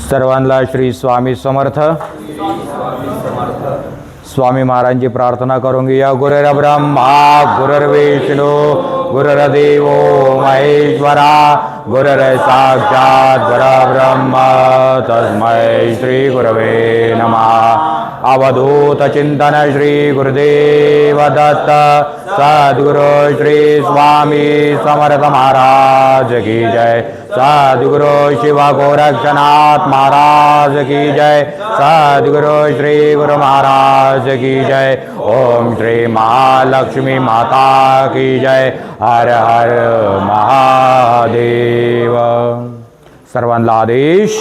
सर्वांना श्री स्वामी समर्थ. स्वामी महाराजांची प्रार्थना करूंगी. या गुरुर्ब्रह्मा गुरुर्विष्णू गुरुर्देवो महेश्वरा गुरुर्साक्षात् परब्रह्म तस्मै श्री गुरवे नमः. अवधूत चिंतन श्री गुरुदेव दत्त सद्गुरु श्री स्वामी समर्थ महाराज की जय. सद्गुरु शिव गोरक्षनाथ महाराज की जय. सद्गुरु श्री गुरु महाराज की जय. ओम श्री महालक्ष्मी माता की जय. हर हर महादेव. सर्वांना आदेश.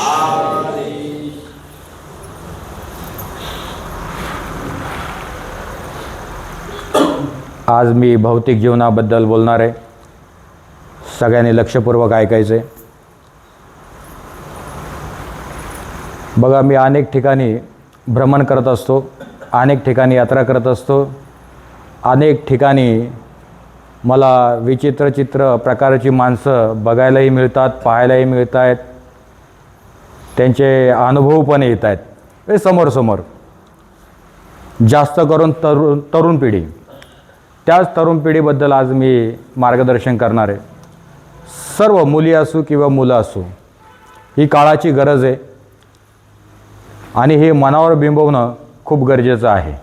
आज मी भौतिक जीवनाबद्दल बोलणार आहे. सगळ्यांनी लक्षपूर्वक ऐकायचे. बघा, मी अनेक ठिकाणी भ्रमण करत असतो, अनेक ठिकाणी यात्रा करत असतो, अनेक ठिकाणी मला विचित्र प्रकारची माणसं बघायलाही मिळतात, पाहायलाही मिळत आहेत, त्यांचे अनुभव पण येत आहेत हे समोर. जास्त करून तरुण पिढी, त्याच तरुण पिढीबद्दल आज मी मार्गदर्शन करणार आहे. सर्व मुली असो किंवा मुलं असो, ही काळाची गरज आहे आणि हे मनावर बिंबवणं खूप गरजेचं आहे.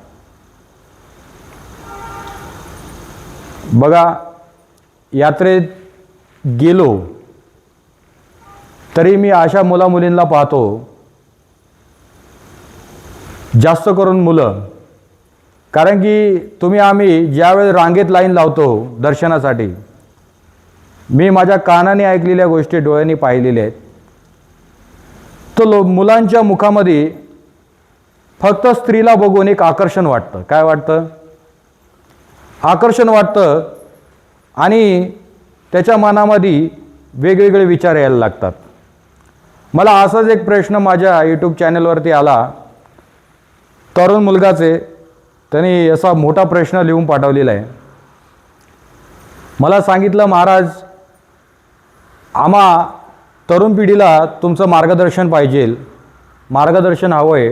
बघा, यात्रेत गेलो तरी मी अशा मुलामुलींना पाहतो, जास्त करून मुलं, कारण की आम्ही ज्यावेळेस रांगेत लाईन लावतो दर्शनासाठी, मी माझ्या कानाने ऐकलेल्या गोष्टी डोळ्यांनी पाहिलेल्या आहेत. तो मुलांच्या मुखामध्ये फक्त स्त्रीला बघून एक आकर्षण वाटतं. काय वाटतं? आकर्षण वाटतं आणि त्याच्या मनामध्ये वेगवेगळे विचार यायला लागतात. मला असाच एक प्रश्न माझ्या यूट्यूब चॅनलवरती आला. तरुण मुलगाचे त्यांनी असा मोठा प्रश्न लिहून पाठवलेला आहे. मला सांगितलं, महाराज, आम्हा तरुण पिढीला तुमचं मार्गदर्शन पाहिजे, मार्गदर्शन हवं आहे,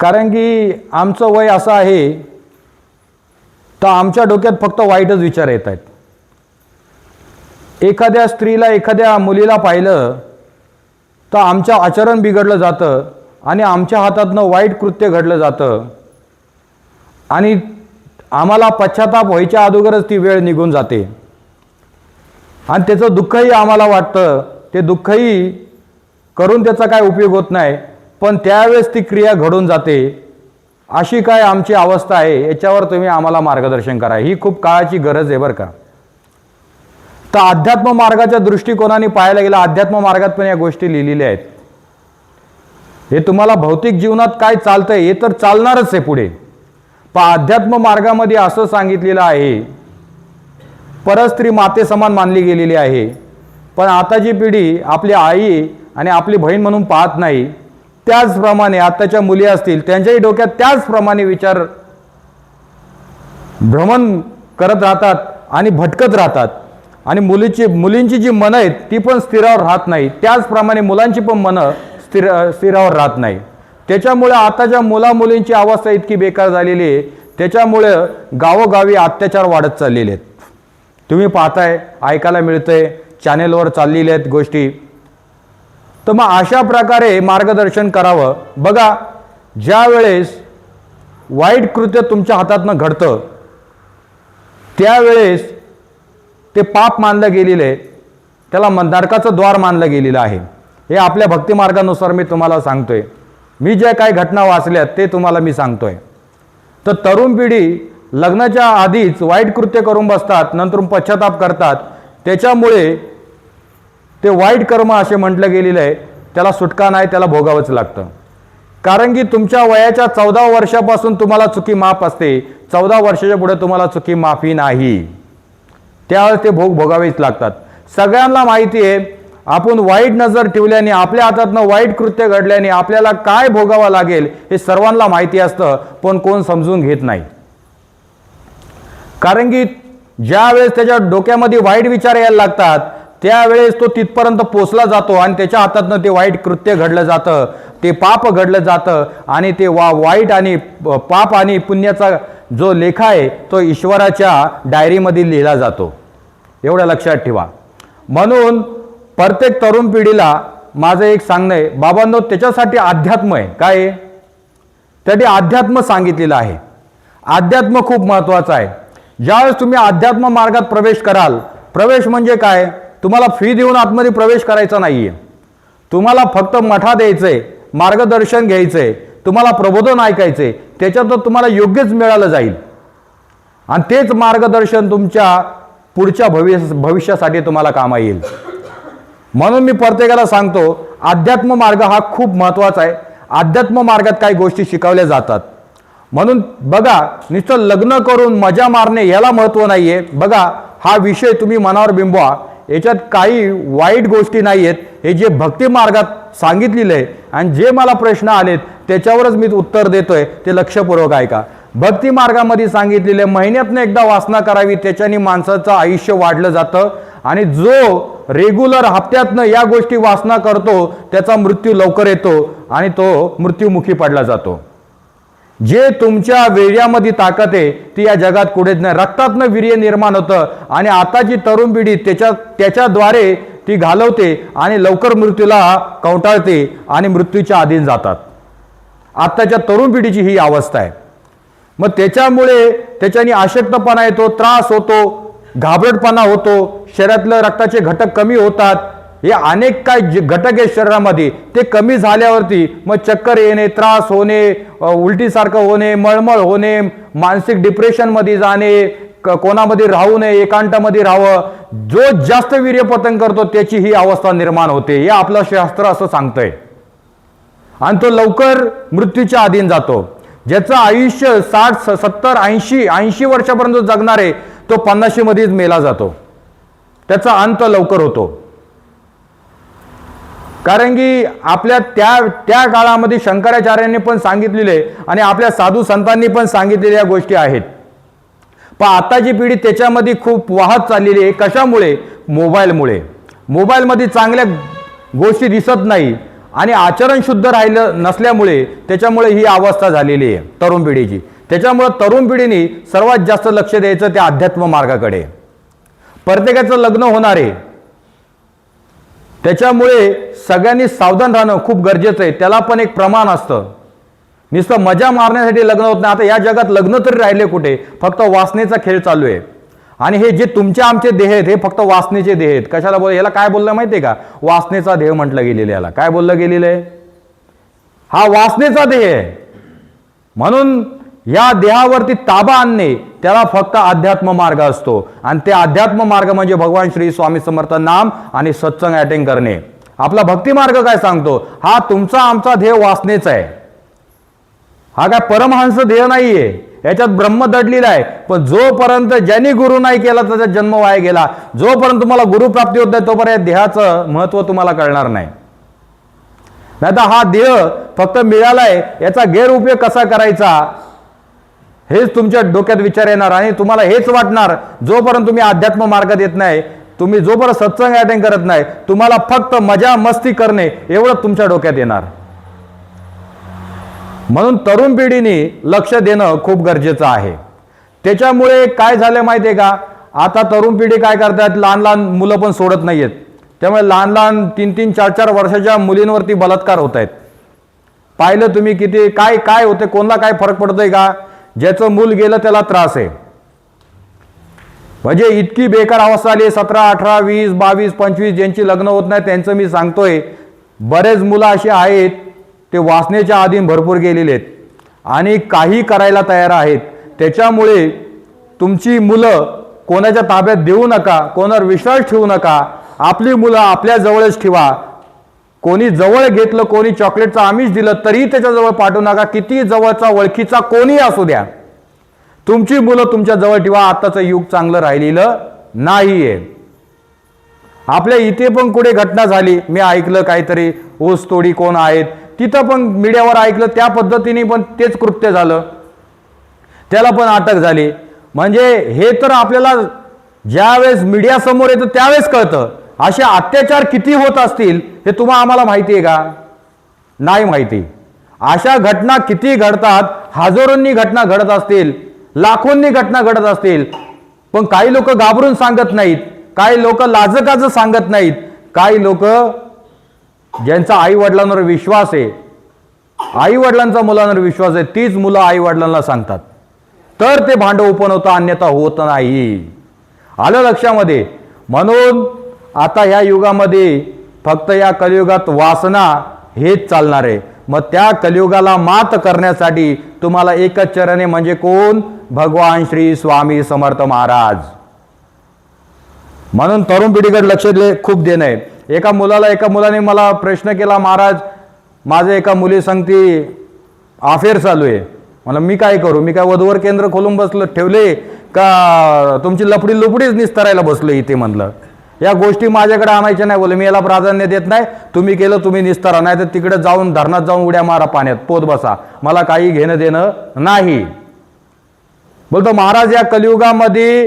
कारण की आमचं वय असं आहे तर आमच्या डोक्यात फक्त वाईटच विचार येत आहेत. एखाद्या स्त्रीला, एखाद्या मुलीला पाहिलं तर आमचं आचरण बिघडलं जातं आणि आमच्या हातातनं वाईट कृत्य घडलं जातं आणि आम्हाला पश्चाताप व्हायच्या अगोदरच ती वेळ निघून जाते आणि त्याचं दुःखही आम्हाला वाटतं. ते दुःखही करून त्याचा काय उपयोग होत नाही, पण त्यावेळेस ती क्रिया घडून जाते. अशी काय आमची अवस्था आहे, याच्यावर तुम्ही आम्हाला मार्गदर्शन करा. ही खूप काळाची गरज आहे बरं का. तर अध्यात्म मार्गाच्या दृष्टिकोनाने पाहायला गेलं, अध्यात्म मार्गात पण या गोष्टी लिहिलेल्या आहेत. हे तुम्हाला भौतिक जीवनात काय चालतंय हे तर चालणारच आहे पुढे, पण अध्यात्म मार्गामध्ये असं सांगितलेलं आहे, परस्त्री माते समान मानली गेलेली आहे. पण आताची पिढी आपली आई आणि आपली बहीण म्हणून पाहत नाही. त्याचप्रमाणे आताच्या मुली असतील, त्यांच्याही डोक्यात त्याचप्रमाणे विचार भ्रमण करत राहतात आणि भटकत राहतात आणि मुलींची जी मनं आहेत ती पण स्थिरावर राहत नाही. त्याचप्रमाणे मुलांची पण मनं स्थिरावर राहत नाही. त्याच्यामुळे आताच्या मुलींची अवस्था इतकी बेकार झालेली आहे. त्याच्यामुळे गावोगावी अत्याचार वाढत चाललेले आहेत. तुम्ही पाहताय, ऐकायला मिळतंय, चॅनेलवर चाललेल्या आहेत गोष्टी. तर मग अशा प्रकारे मार्गदर्शन करावं. बघा, ज्या वेळेस वाईट कृत्य तुमच्या हातातनं घडतं त्यावेळेस ते पाप मानलं गेलेलं आहे, त्याला नरकाचं द्वार मानलं गेलेलं आहे. हे आपल्या भक्तिमार्गानुसार मी तुम्हाला सांगतोय. मी ज्या काही घटना वाचल्यात ते तुम्हाला मी सांगतोय. तर तरुण पिढी लग्नाच्या आधीच वाईट कृत्य करून बसतात, नंतर पश्चाताप करतात. त्याच्यामुळे ते वाईट कर्म असे म्हटलं गेलेलं आहे, त्याला सुटका नाही, त्याला भोगावंच लागतं. कारण की तुमच्या वयाच्या 14 वर्षापासून तुम्हाला चुकी माफ असते, 14 वर्षाच्या पुढे तुम्हाला चुकी माफी नाही. त्यावेळेस ते भोगावेच लागतात. सगळ्यांना माहिती आहे, आपण वाईट नजर ठेवल्याने, आपल्या हातातनं वाईट कृत्य घडल्याने आपल्याला काय भोगावं लागेल हे सर्वांना माहिती असतं, पण कोण समजून घेत नाही. कारण की ज्या वेळेस त्याच्या डोक्यामध्ये वाईट विचार यायला लागतात त्यावेळेस तो तिथपर्यंत पोचला जातो आणि त्याच्या हातातनं ते वाईट कृत्य घडलं जातं, ते पाप घडलं जातं आणि ते वाईट आणि पाप आणि पुण्याचा जो लेखा आहे तो ईश्वराच्या डायरीमध्ये लिहिला जातो. एवढं लक्षात ठेवा. म्हणून प्रत्येक तरुण पिढीला माझं एक सांगणं आहे, बाबांनो, त्याच्यासाठी अध्यात्म आहे. काय आहे? त्यासाठी अध्यात्म सांगितलेलं आहे. अध्यात्म खूप महत्त्वाचं आहे. ज्यावेळेस तुम्ही अध्यात्म मार्गात प्रवेश कराल, प्रवेश म्हणजे काय? तुम्हाला फी देऊन आतमध्ये प्रवेश करायचा नाहीये. तुम्हाला फक्त मठात यायचंय, मार्गदर्शन घ्यायचंय, तुम्हाला प्रबोधन ऐकायचंय, त्याच्यात तुम्हाला योग्यच मिळालं जाईल आणि तेच मार्गदर्शन तुमच्या पुढच्या भविष्यासाठी तुम्हाला कामा येईल. म्हणून मी प्रत्येकाला सांगतो, अध्यात्म मार्ग हा खूप महत्त्वाचा आहे. अध्यात्म मार्गात काही गोष्टी शिकवल्या जातात. म्हणून बघा, नुसतं लग्न करून मजा मारणे याला महत्त्व नाहीये. बघा, हा विषय तुम्ही मनावर बिंबवा, याच्यात काही वाईट गोष्टी नाही आहेत. हे जे भक्ती मार्गात सांगितलेलं आहे आणि जे मला प्रश्न आलेत त्याच्यावरच मी उत्तर देतोय, ते लक्षपूर्वक ऐका. भक्ती मार्गामध्ये सांगितलेले महिन्यातनं एकदा वासना करावी, त्याच्याने माणसाचं आयुष्य वाढलं जातं आणि जो रेग्युलर हप्त्यातनं या गोष्टी वासना करतो त्याचा मृत्यू लवकर येतो आणि तो मृत्युमुखी पडला जातो. जे तुमच्या वीर्यामध्ये ताकद आहे ती या जगात कुठेच नाही. रक्तातनं वीर्य निर्माण होतं आणि आताची तरुण पिढी त्याच्याद्वारे ती घालवते आणि लवकर मृत्यूला कवटाळते आणि मृत्यूच्या अधीन जातात. आत्ताच्या तरुण पिढीची ही अवस्था आहे. मग त्याच्यामुळे त्याच्याने अशक्तपणा येतो, त्रास होतो, घाबरटपणा होतो, शरीरातलं रक्ताचे घटक कमी होतात. हे अनेक काय जे घटक आहेत शरीरामध्ये ते कमी झाल्यावरती मग चक्कर येणे, त्रास होणे, उलटीसारखं होणे, मळमळ होणे, मानसिक डिप्रेशनमध्ये जाणे, कोणामध्ये राहू नये, एकांतामध्ये राहावं. जो जास्त वीर्यपतन करतो त्याची ही अवस्था निर्माण होते, हे आपलं शास्त्र असं सांगतंय. आणि तो लवकर मृत्यूच्या अधीन जातो. ज्याचं आयुष्य 60, 70, 80 वर्षापर्यंत जगणार आहे तो 50 मध्येच मेला जातो. त्याचा अंत लवकर होतो. कारण की आपल्या त्या काळामध्ये शंकराचार्यांनी पण सांगितलेले आणि आपल्या साधू संतांनी पण सांगितलेल्या गोष्टी आहेत. पण आताची पिढी त्याच्यामध्ये खूप वाहत चाललेली आहे. कशामुळे? मोबाईलमुळे. मोबाईलमध्ये चांगल्या गोष्टी दिसत नाही आणि आचरण शुद्ध राहिलं नसल्यामुळे त्याच्यामुळे ही अवस्था झालेली आहे तरुण पिढीची. त्याच्यामुळे तरुण पिढीने सर्वात जास्त लक्ष द्यायचं त्या अध्यात्म मार्गाकडे. प्रत्येकाचं लग्न होणार आहे, त्याच्यामुळे सगळ्यांनी सावधान राहणं खूप गरजेचं आहे. त्याला पण एक प्रमाण असतं. नुसतं मजा मारण्यासाठी लग्न होत नाही. आता या जगात लग्न तरी राहिले कुठे? फक्त वासनेचा खेळ चालू आहे. आणि हे जे तुमचे आमचे देह आहेत हे फक्त वासनेचे देह आहेत. कशाला बोल, याला काय बोललं माहिती आहे का? वासनेचा देह म्हटलं गेलेलं. याला काय बोललं गेलेलं आहे? हा वासनेचा देह आहे. म्हणून या देहावरती ताबा आणणे त्याला फक्त अध्यात्म मार्ग असतो. आणि ते अध्यात्म मार्ग म्हणजे भगवान श्री स्वामी समर्थ नाम आणि सत्संग अटेंड करणे. आपला भक्ती मार्ग काय सांगतो? हा तुमचा आमचा देह वासनेचा आहे. हा काय परमहंस देह नाहीये. याच्यात ब्रह्म दडलेला आहे. पण जोपर्यंत ज्यांनी गुरु नाही केला त्याचा जन्म वाया गेला. जोपर्यंत तुम्हाला गुरुप्राप्ती होत नाही तोपर्यंत देहाचं महत्व तुम्हाला कळणार नाही. नाहीतर हा देह फक्त मिळालाय, याचा गैरउपयोग कसा करायचा हेच तुमच्या डोक्यात विचार येणार आणि तुम्हाला हेच वाटणार. जोपर्यंत तुम्ही अध्यात्म मार्गात येत नाही, तुम्ही जोपर्यंत सत्संग अटेंड करत नाही, तुम्हाला फक्त मजा मस्ती करणे एवढं तुमच्या डोक्यात येणार. म्हणून तरुण पिढीने लक्ष देणं खूप गरजेचं आहे. त्याच्यामुळे काय झालं माहिती आहे का? आता तरुण पिढी काय करतात? लहान लहान मुलं पण सोडत नाहीयेत. त्यामुळे लहान लहान 3-3, 4-4 वर्षाच्या मुलींवरती बलात्कार होत आहेत. पाहिलं तुम्ही किती काय काय होते? कोणाला काय फरक पडतोय का? ज्याचं मूल गेलं त्याला त्रास आहे. म्हणजे इतकी बेकार अवस्था आली. 17, 18, 20, 22, 25 ज्यांची लग्न होत नाही त्यांचं मी सांगतोय. बरेच मुलं अशी आहेत ते वासनेच्या अधीन भरपूर गेलेले आहेत आणि काही करायला तयार आहेत. त्याच्यामुळे तुमची मुलं कोणाच्या ताब्यात देऊ नका, कोणावर विश्वास ठेवू नका. आपली मुलं आपल्या जवळच ठेवा. कोणी जवळ घेतलं, कोणी चॉकलेटचं आमिष दिलं तरी त्याच्याजवळ पाठवू नका. किती जवळचा ओळखीचा कोणी असू द्या, तुमची मुलं तुमच्या जवळ ठेवा. आताचं युग चांगलं राहिलेलं नाहीये. आपल्या इथे पण कुठे घटना झाली, मी ऐकलं काहीतरी ऊसतोडी कोण आहेत तिथं पण मीडियावर ऐकलं, त्या पद्धतीने पण तेच कृत्य झालं, त्याला पण अटक झाली. म्हणजे हे तर आपल्याला ज्यावेळेस मीडिया समोर येतं त्यावेळेस कळतं असे अत्याचार किती होत असतील हे तुम्हाला आम्हाला माहिती आहे का? नाही माहिती. अशा घटना किती घडतात, हजारोंनी घटना घडत असतील, लाखोंनी घटना घडत असतील, पण काही लोक घाबरून सांगत नाहीत, काही लोक लाजकाज सांगत नाहीत, काही लोक ज्यांचा आई वडिलांवर विश्वास आहे, आई वडिलांचा मुलांवर विश्वास आहे, तीच मुलं आई वडिलांना सांगतात, तर ते भांड ओपन होतं, अन्यथा होत नाही. आलं लक्षामध्ये? म्हणून आता या युगामध्ये फक्त या कलियुगात वासना हेच चालणार आहे. मग त्या कलियुगाला मात करण्यासाठी तुम्हाला एकच चरण आहे, म्हणजे कोण? भगवान श्री स्वामी समर्थ महाराज. म्हणून तरुण पिढीकडे लक्ष खूप देणं आहे. एका मुलाने मला प्रश्न केला, महाराज माझं एका मुली संगती अफेअर चालू आहे. मला मी काय करू? मी काय वधूवर केंद्र खोलून ठेवले का तुमची लपडी लुपडीच निस्तरायला बसलो इथे? म्हणलं या गोष्टी माझ्याकडे आणायच्या नाही. बोले मी याला प्राधान्य देत नाही. तुम्ही केलं तुम्ही निस्तरा, नाही तर तिकडे जाऊन धरणात जाऊन उड्या मारा, पाण्यात पोत बसा, मला काही घेणं देणं नाही. बोलतो महाराज या कलियुगामध्ये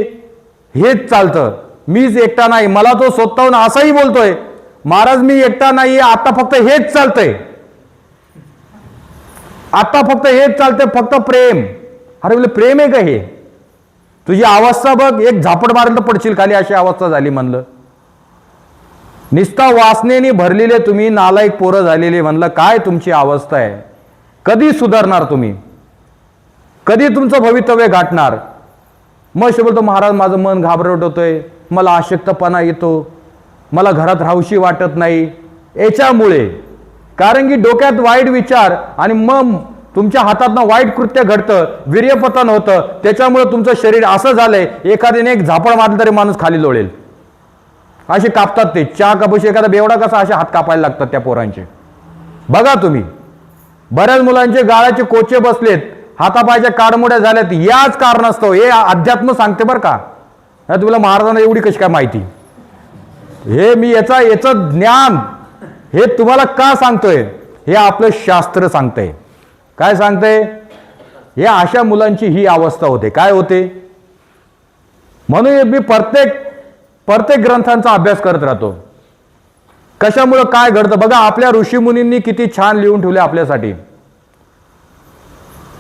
हेच चालतं, मीच एकटा नाही. मला तो स्वतःहून असाही बोलतोय, महाराज मी एकटा नाही, आता फक्त हेच चालतंय, आता फक्त हेच चालतंय, फक्त प्रेम. अरे बोले प्रेम आहे का हे? तुझी अवस्था बघ, एक झापड मारलं तर पडशील खाली, अशी अवस्था झाली. म्हणलं निस्ता वासनेने भरलेले तुम्ही नालायक पोरं झालेले. म्हणलं काय तुमची अवस्था आहे? कधी सुधारणार तुम्ही? कधी तुमचं भवितव्य गाठणार? मग बोलतो महाराज माझं मन घाबरट होतंय, मला अशक्तपणा येतो, मला घरात राहूशी वाटत नाही. याच्यामुळे कारण की डोक्यात वाईट विचार आणि मग तुमच्या हातातनं वाईट कृत्य घडतं, वीर्यपतन होतं, त्याच्यामुळे तुमचं शरीर असं झालंय, एखाद्याने एक झापड मारलं तरी माणूस खाली लोळेल. असे कापतात ते चहा कापूशी, एखादा बेवडा कसा असे हात कापायला लागतात त्या पोरांचे. बघा तुम्ही, बऱ्याच मुलांचे गाळाचे कोचे बसलेत, हातापायच्या काडमोड्या झाल्यात, याच कारणास्तव. हे अध्यात्म सांगते बरं का. तुला महाराजांना एवढी कशी काय माहिती? हे मी याचं ज्ञान हे तुम्हाला का सांगतोय? हे आपलं शास्त्र सांगतंय. काय सांगतंय? हे अशा मुलांची ही अवस्था होते. काय होते? म्हणून मी प्रत्येक ग्रंथांचा अभ्यास करत राहतो. कशामुळे काय घडतं बघा. आपल्या ऋषीमुनींनी किती छान लिहून ठेवले आपल्यासाठी.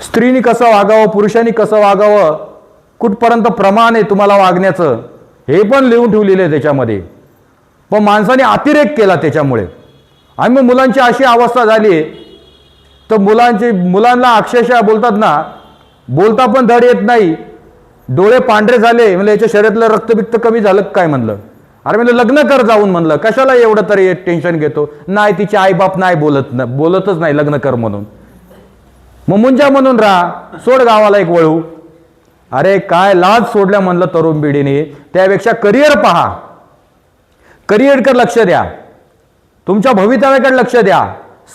स्त्रीनी कसं वागावं, पुरुषांनी कसं वागावं, कुठपर्यंत प्रमाण आहे तुम्हाला वागण्याचं, हे पण लिहून ठेवलेलं आहे त्याच्यामध्ये. पण माणसाने अतिरेक केला त्याच्यामुळे, आणि मग मुलांची अशी अवस्था झाली तर मुलांना अक्षरशः बोलतात ना, बोलता पण धड येत नाही, डोळे पांढरे झाले. म्हणजे याच्या शरीरातलं रक्तबिक्त कमी झालं काय? म्हणलं अरे म्हणलं लग्न कर जाऊन. म्हणलं कशाला एवढं तरी टेन्शन घेतो? नाही तिचे आईबाप नाही बोलतच नाही लग्न कर म्हणून. मग मुंजा म्हणून राहा, सोड गावाला एक वळू. अरे काय लाज सोडल्या म्हणलं तरुण पिढीने. त्यापेक्षा करिअर पहा, करिअरकडे लक्ष द्या, तुमच्या भवितव्याकडे लक्ष द्या.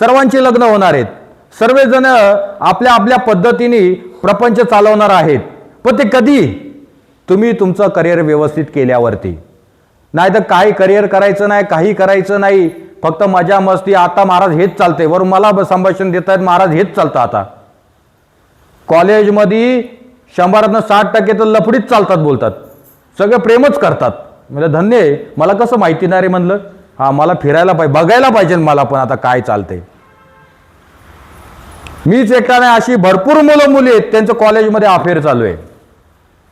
सर्वांची लग्न होणार आहेत, सर्वजण आपल्या आपल्या पद्धतीने प्रपंच चालवणार आहेत. पण ते कधी? तुम्ही तुमचं करिअर व्यवस्थित केल्यावरती. नाही तर काही करिअर करायचं नाही, काही करायचं नाही, फक्त मजा मस्ती. आता महाराज हेच चालतंय, वरून मला संभाषण देत आहेत महाराज हेच चालतं. आता कॉलेजमध्ये 100% 60% तर लफडीच चालतात, बोलतात, सगळं प्रेमच करतात. म्हणजे धन्य आहे, मला कसं माहिती नाही रे. म्हणलं हा मला फिरायला पाहिजे, बघायला पाहिजे मला पण आता काय चालतंय. मीच एकटा नाही, अशी भरपूर मुलं मुली आहेत त्यांचं कॉलेजमध्ये अफेअर चालू आहे.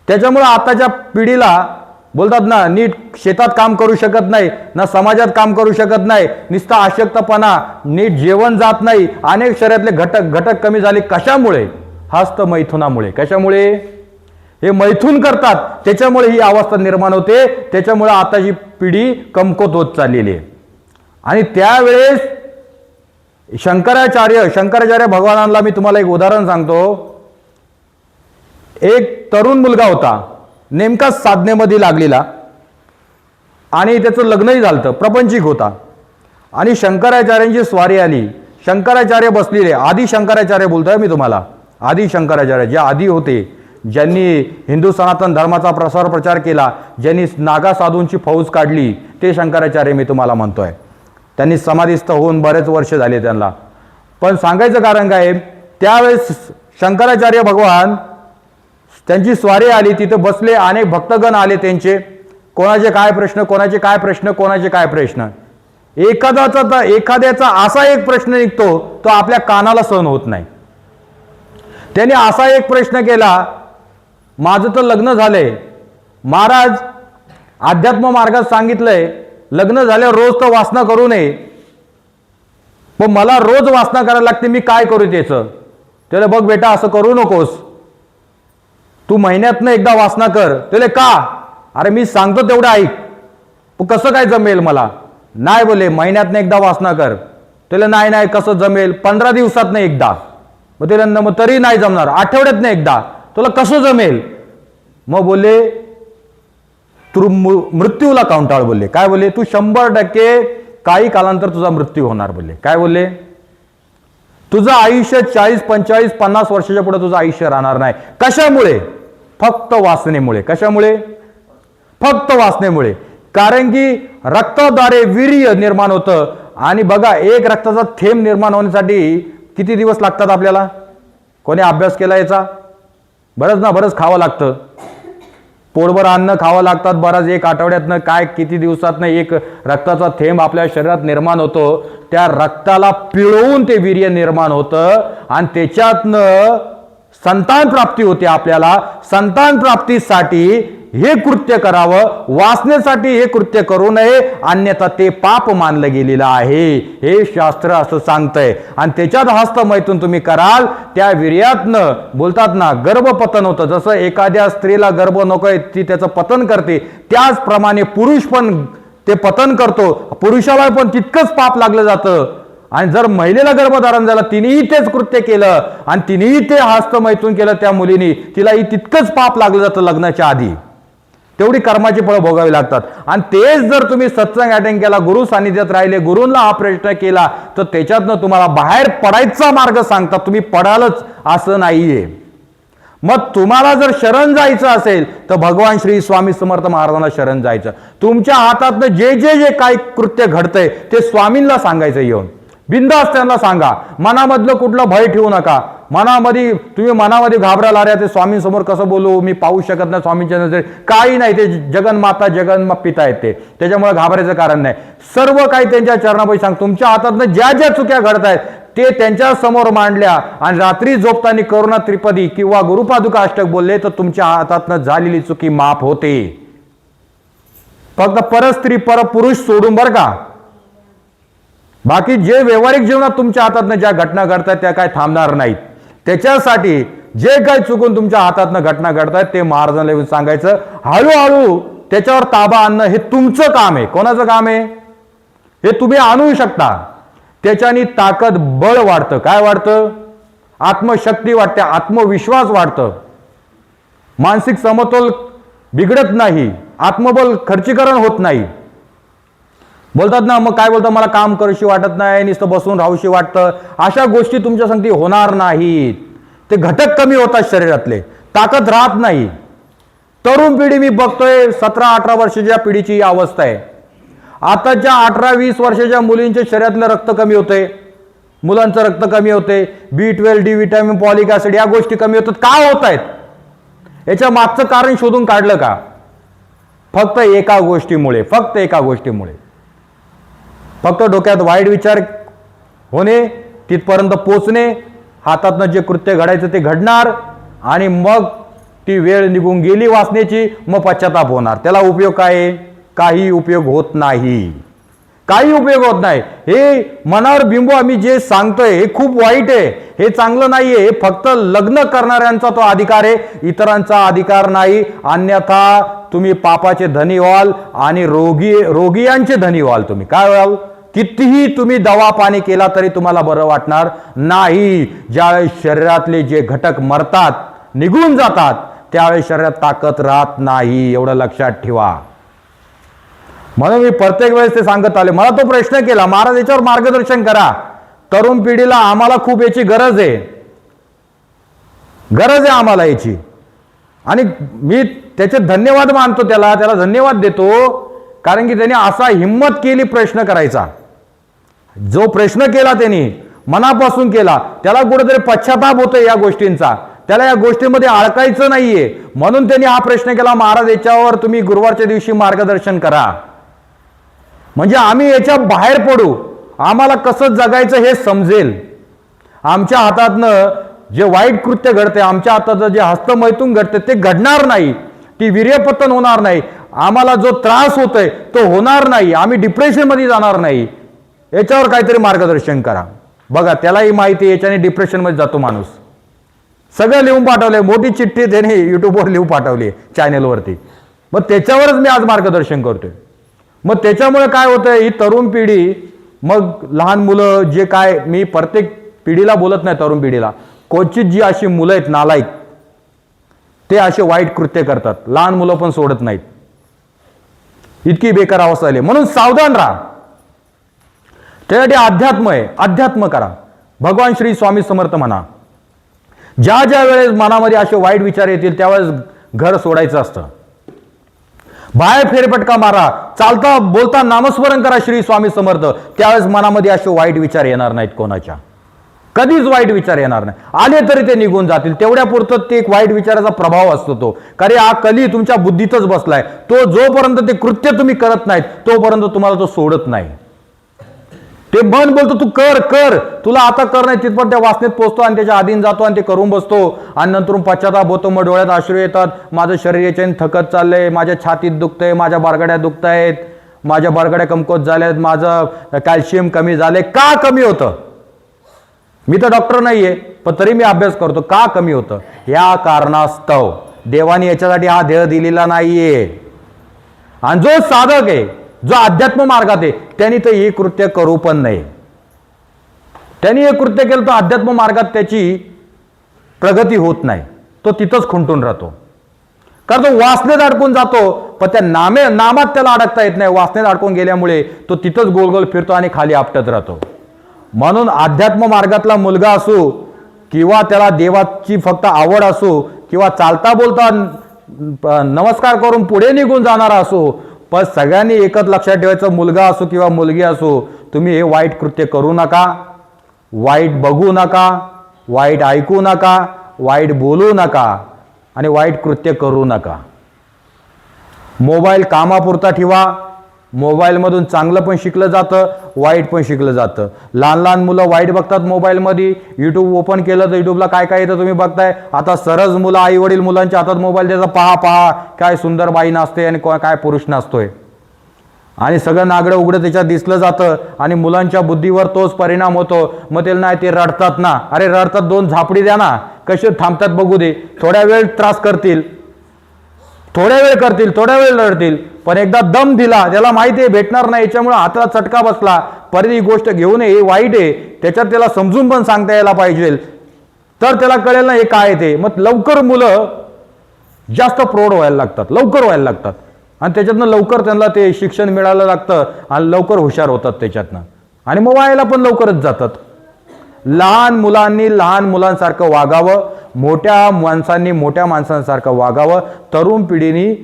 त्याच्यामुळे आताच्या पिढीला बोलतात ना, नीट शेतात काम करू शकत नाही, ना समाजात काम करू शकत नाही, नुसता अशक्तपणा, नीट जेवण जात नाही, अनेक शरीरातले घटक कमी झाले. कशामुळे? हस्त मैथुनामुळे. कशामुळे? हे मैथून करतात, त्याच्यामुळे ही अवस्था निर्माण होते. त्याच्यामुळे आताची पिढी कमकुवत होत चाललेली आहे. आणि त्यावेळेस शंकराचार्य भगवानांना मी तुम्हाला एक उदाहरण सांगतो. एक तरुण मुलगा होता, नेमका साधनेमध्ये लागलेला, आणि त्याचं लग्नही झालं, प्रपंचिक होता. आणि शंकराचार्यांची स्वारी आली. शंकराचार्य बसलेले, आदि शंकराचार्य बोलतोय मी तुम्हाला. आदि शंकराचार्य जे आधी होते, ज्यांनी हिंदू सनातन धर्माचा प्रचार केला, ज्यांनी नागा साधूंची फौज काढली, ते शंकराचार्य मी तुम्हाला म्हणतोय. त्यांनी समाधीस्थ होऊन बरेच वर्ष झाले त्यांना. पण सांगायचं कारण काय, त्यावेळेस शंकराचार्य भगवान त्यांची स्वारी आली, तिथे बसले, अनेक भक्तगण आले त्यांचे, कोणाचे काय प्रश्न, कोणाचे काय प्रश्न, कोणाचे काय प्रश्न. एखाद्याचा असा एक प्रश्न निघतो तो आपल्या कानाला सहन होत नाही. त्याने असा एक प्रश्न केला, माझं तर लग्न झालंय, महाराज अध्यात्म मार्गात सांगितलंय लग्न झाल्यावर रोज तर वासना करू नये, पण मला रोज वासना करायला लागते, मी काय करू त्याचं. त्याला बघ बेटा असं करू नकोस, तू महिन्यातनं एकदा वासना कर. त्याला का, अरे मी सांगतो तेवढं ऐक, तू कसं काय जमेल मला. नाही बोले महिन्यातनं एकदा वासना कर. त्याला नाही नाही कसं जमेल, 15 दिवसातनं एकदा. मग त्याला मग तरी नाही जमणार, आठवड्यातनं एकदा. तुला कसं जमेल. मग बोलले तू मृत्यूला काउंटाळ. बोलले काय, बोलले तू 100% काही कालांतर तुझा मृत्यू होणार. बोलले काय, बोलले तुझं आयुष्य 40, 45, 50 वर्षाच्या पुढे तुझं आयुष्य राहणार नाही. कशामुळे, फक्त वासनेमुळे. कशामुळे, फक्त वासनेमुळे. कारण की रक्ताद्वारे वीर्य निर्माण होतं. आणि बघा एक रक्ताचा थेंब निर्माण होण्यासाठी किती दिवस लागतात आपल्याला. कोणी अभ्यास केला याचा. बरंच खावं लागतं, पोटभर अन्न खावं लागतात, बराच एक आठवड्यातनं काय किती दिवसातनं एक रक्ताचा थेंब आपल्या शरीरात निर्माण होतो. त्या रक्ताला पिळवून ते वीर्य निर्माण होतं आणि त्याच्यातनं संतान प्राप्ती होते. आपल्याला संतान प्राप्तीसाठी हे कृत्य करावं, वासनेसाठी हे कृत्य करू नये, अन्यथा ते पाप मानलं गेलेलं आहे. हे शास्त्र असं सांगतंय. आणि त्याच्यात हस्तमैथून तुम्ही कराल, त्या वीर्यातनं बोलतात ना गर्भपतन होतं. जसं एखाद्या स्त्रीला गर्भ नकोय ती त्याचं पतन करते, त्याचप्रमाणे पुरुष पण ते पतन करतो. पुरुषाला पण तितकंच पाप लागलं जातं. आणि जर महिलेला गर्भधारण झालं, तिनेही तेच कृत्य केलं आणि तिनेही ते हस्तमैथून केलं त्या मुलीने, तिलाही तितकंच पाप लागलं जातं लग्नाच्या आधी. तेवढी कर्माची फळं भोगावी लागतात. आणि तेच जर तुम्ही सत्संग अटेंड केला, गुरु सानिध्यात राहिले, गुरूंना हा प्रश्न केला, तर त्याच्यातनं तुम्हाला बाहेर पडायचा मार्ग सांगतात. तुम्ही पडालच असं नाहीये. मग तुम्हाला जर शरण जायचं असेल तर भगवान श्री स्वामी समर्थ महाराजांना शरण जायचं. तुमच्या हातातनं जे जे जे काही कृत्य घडतंय ते स्वामींना सांगायचं. येऊन बिनधास्त त्यांना सांगा. मनामधलं कुठलं भय ठेवू नका. तुम्ही मनामध्ये घाबरायला, अरे ते स्वामींसमोर कसं बोलू, मी पाहू शकत नाही स्वामींच्या नजरेत, काही नाही, ते जगन्माता पिता आहेत ते, त्याच्यामुळे घाबरायचं कारण नाही. सर्व काही त्यांच्या चरणापाशी सांग. तुमच्या हातातनं ज्या ज्या चुक्या घडत आहेत ते त्यांच्या समोर मांडल्या आणि रात्री झोपताना करुणा त्रिपदी किंवा गुरुपादुका अष्टक बोलले तर तुमच्या हातातनं झालेली चुकी माफ होते. फक्त परस्त्री परपुरुष सोडून बरं का. बाकी जे व्यावहारिक जीवनात तुमच्या हातातनं ज्या घटना घडतात त्या काय थांबणार नाहीत. त्याच्यासाठी जे काही चुकून तुमच्या हातातनं घटना घडतायत ते महाराजांना येऊन सांगायचं. हळूहळू त्याच्यावर ताबा आणणं हे तुमचं काम आहे. कोणाचं काम आहे, हे तुम्ही आणू शकता. त्याच्याने ताकद, बळ वाढतं. काय वाढतं, आत्मशक्ती वाढते, आत्मविश्वास वाढतं, मानसिक समतोल बिघडत नाही, आत्मबल खर्चीकरण होत नाही. बोलतात ना, मग काय बोलतात, मला काम करूशी वाटत नाही, नुसतं बसून राहूशी वाटतं. अशा गोष्टी तुमच्या संगती होणार नाहीत. ते घटक कमी होतात शरीरातले, ताकद राहत नाही. तरुण पिढी मी बघतोय 17-18 वर्षाच्या पिढीची ही अवस्था आहे. आताच्या 18-20 वर्षाच्या मुलींच्या शरीरातलं रक्त कमी होते, मुलांचं रक्त कमी होते, B12, D vitamin, folic acid या गोष्टी कमी होतात. का होत आहेत, याच्या मागचं कारण शोधून काढलं का? फक्त एका गोष्टीमुळे, फक्त डोक्यात वाईट विचार होणे, तिथपर्यंत पोचणे, हातातनं जे कृत्य घडायचं ते घडणार आणि मग ती वेळ निघून गेली वासनेची, मग पश्चाताप होणार. त्याला उपयोग काय? काही उपयोग होत नाही, काही उपयोग होत नाही. हे मनावर बिंबू आम्ही जे सांगतोय हे खूप वाईट आहे, हे चांगलं नाहीये. हे फक्त लग्न करणाऱ्यांचा तो अधिकार आहे, इतरांचा अधिकार नाही. अन्यथा तुम्ही पापाचे धनी व्हाल आणि रोगियांचे धनी व्हाल. तुम्ही काय व्हाल? कितीही तुम्ही दवा पाणी केला तरी तुम्हाला बरं वाटणार नाही. ज्यावेळेस शरीरातले जे घटक मरतात, निघून जातात, त्यावेळेस शरीरात ताकद राहत नाही. एवढं लक्षात ठेवा. म्हणून मी प्रत्येक वेळेस ते सांगत आले. मला तो प्रश्न केला, महाराज याच्यावर मार्गदर्शन करा. तरुण पिढीला आम्हाला खूप याची गरज आहे आम्हाला याची. आणि मी त्याचे धन्यवाद मानतो, त्याला धन्यवाद देतो. कारण की त्याने असा हिम्मत केली प्रश्न करायचा. जो प्रश्न केला त्यांनी मनापासून केला, त्याला कुठेतरी पश्चाताप होतो या गोष्टींचा. त्याला या गोष्टीमध्ये अडकायचं नाहीये. म्हणून त्यांनी हा प्रश्न केला, महाराज याच्यावर तुम्ही गुरुवारच्या दिवशी मार्गदर्शन करा, म्हणजे आम्ही याच्या बाहेर पडू, आम्हाला कसं जगायचं हे समजेल. आमच्या हातातनं जे वाईट कृत्य घडते, आमच्या हाताचं जे हस्तमैथून घडते ते घडणार नाही, ती वीर्यपतन होणार नाही, आम्हाला जो त्रास होतोय तो होणार नाही, आम्ही डिप्रेशनमध्ये जाणार नाही, याच्यावर काहीतरी मार्गदर्शन करा. बघा त्यालाही माहिती, याच्याने डिप्रेशनमध्ये जातो माणूस. सगळं लिहून पाठवलंय, मोठी चिठ्ठी त्याने युट्यूबवर लिहून पाठवली चॅनेलवरती. मग त्याच्यावरच मी आज मार्गदर्शन करतोय. मग त्याच्यामुळे काय होतंय, ही तरुण पिढी, मग लहान मुलं जे काय, मी प्रत्येक पिढीला बोलत नाही, तरुण पिढीला, क्वचित जी अशी मुलं आहेत नालायक, ते असे वाईट कृत्य करतात, लहान मुलं पण सोडत नाहीत, इतकी बेकार अवस्था आली. म्हणून सावधान राहा. त्यासाठी अध्यात्म आहे, अध्यात्म करा. भगवान श्री स्वामी समर्थ म्हणा, ज्या ज्या वेळेस मनामध्ये असे वाईट विचार येतील त्यावेळेस घर सोडायचं असतं, बाहेर फेरफटका मारा, चालता बोलता नामस्मरण करा श्री स्वामी समर्थ, त्यावेळेस मनामध्ये असे वाईट विचार येणार नाहीत, कोणाच्या कधीच वाईट विचार येणार नाही. आले तरी ते निघून जातील, तेवढ्या पुरतं ते एक वाईट विचाराचा प्रभाव असतो तो. कारण हा कली तुमच्या बुद्धीतच बसलाय, तो जोपर्यंत ते कृत्य तुम्ही करत नाहीत तोपर्यंत तुम्हाला तो सोडत नाही. ते मन बोलतो तू कर कर, तुला आता कर नाही, तिथपर्यंत त्या वासनेत पोहोचतो आणि त्याच्या अधीन जातो आणि ते करून बसतो. आणि नंतर पश्चाताप होतो, मग डोळ्यात अश्रू येतात, माझं शरीर याच्याने थकत चाललंय, माझ्या छातीत दुखतंय, माझ्या बारगड्या दुखतायत, माझ्या बारगड्या कमकुवत झाल्यात, माझं कॅल्शियम कमी झालंय. का कमी होतं? मी तर डॉक्टर नाहीये, पण तरी मी अभ्यास करतो. का कमी होतं? या कारणास्तव देवाने याच्यासाठी हा देह दिलेला नाहीये. आणि जो साधक आहे, जो अध्यात्म मार्गात आहे, त्यांनी तर हे कृत्य करू पण नाही. त्यांनी हे कृत्य केलं तर अध्यात्म मार्गात त्याची प्रगती होत नाही, तो तिथंच खुंटून राहतो. कारण तो वासनेत अडकून जातो, पण त्या नामात त्याला अडकता येत नाही. वासनेत अडकून गेल्यामुळे तो तिथंच गोल गोल फिरतो आणि खाली आपटत राहतो. म्हणून अध्यात्म मार्गातला मुलगा असो किंवा त्याला देवाची फक्त आवड असो किंवा चालता बोलता नमस्कार करून पुढे निघून जाणारा असो, पण सगळ्यांनी एकच लक्षात ठेवायचं, मुलगा असो किंवा मुलगी असो, तुम्ही हे वाईट कृत्य करू नका, वाईट बघू नका, वाईट ऐकू नका, वाईट बोलू नका आणि वाईट कृत्य करू नका. मोबाईल कामापुरता ठेवा. मोबाईलमधून चांगलं पण शिकलं जातं, वाईट पण शिकलं जातं. लहान लहान मुलं वाईट बघतात मोबाईलमध्ये. यूट्यूब ओपन केलं तर यूट्यूबला काय काय येतं तुम्ही बघताय. आता सरस मुलं, आई वडील मुलांच्या हातात मोबाईल द्यायचा, पहा पहा काय सुंदर बाई नाचते आणि काय पुरुष नाचतोय, आणि सगळं नागडं उघडं त्याच्यात दिसलं जातं आणि मुलांच्या बुद्धीवर तोच परिणाम होतो. मग ते नाही, ते रडतात ना, अरे रडतात, दोन झापडी द्या ना, कसे थांबतात बघू दे. थोड्या वेळ त्रास करतील, थोड्या वेळ करतील, थोड्या वेळ लढतील, पण एकदा दम दिला, त्याला माहिती आहे भेटणार नाही, याच्यामुळे हाताला चटका बसला, परत ही गोष्ट घेऊन हे वाईट आहे, त्याच्यात त्याला समजून पण सांगता यायला पाहिजे, तर त्याला कळेल ना हे काय ते. मग लवकर मुलं जास्त प्रौढ व्हायला लागतात, लवकर व्हायला लागतात, आणि त्याच्यातनं लवकर त्यांना ते शिक्षण मिळायला लागतं आणि लवकर हुशार होतात त्याच्यातनं, आणि मग व्हायला पण लवकरच जातात. लहान मुलांनी लहान मुलांसारखं वागावं, मोठ्या माणसांनी मोठ्या माणसांसारखं वागावं, तरुण पिढीने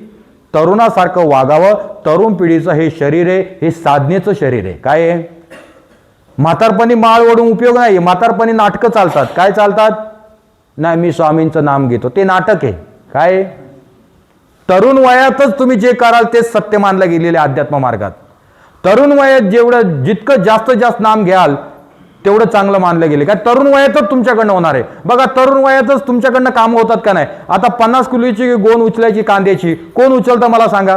तरुणासारखं वागावं. तरुण पिढीचं हे शरीर आहे, हे साधनेचं शरीर आहे. काय आहे? म्हातारपणी माळ ओढून उपयोग नाही. म्हातारपणी नाटकं चालतात. काय चालतात? नाही मी स्वामींचं नाम घेतो, ते नाटक आहे. काय? तरुण वयातच तुम्ही जे कराल तेच सत्य मानलं गेलेले अध्यात्म मार्गात. तरुण वयात जेवढं जितकं जास्तीत जास्त नाम घ्याल तेवढं चांगलं मानलं गेले. काय तरुण वयातच तुमच्याकडनं होणार आहे. बघा तरुण वयातच तुमच्याकडनं कामं होतात का नाही. आता 50 किलोची गोण उचलायची कांद्याची कोण उचलतं मला सांगा?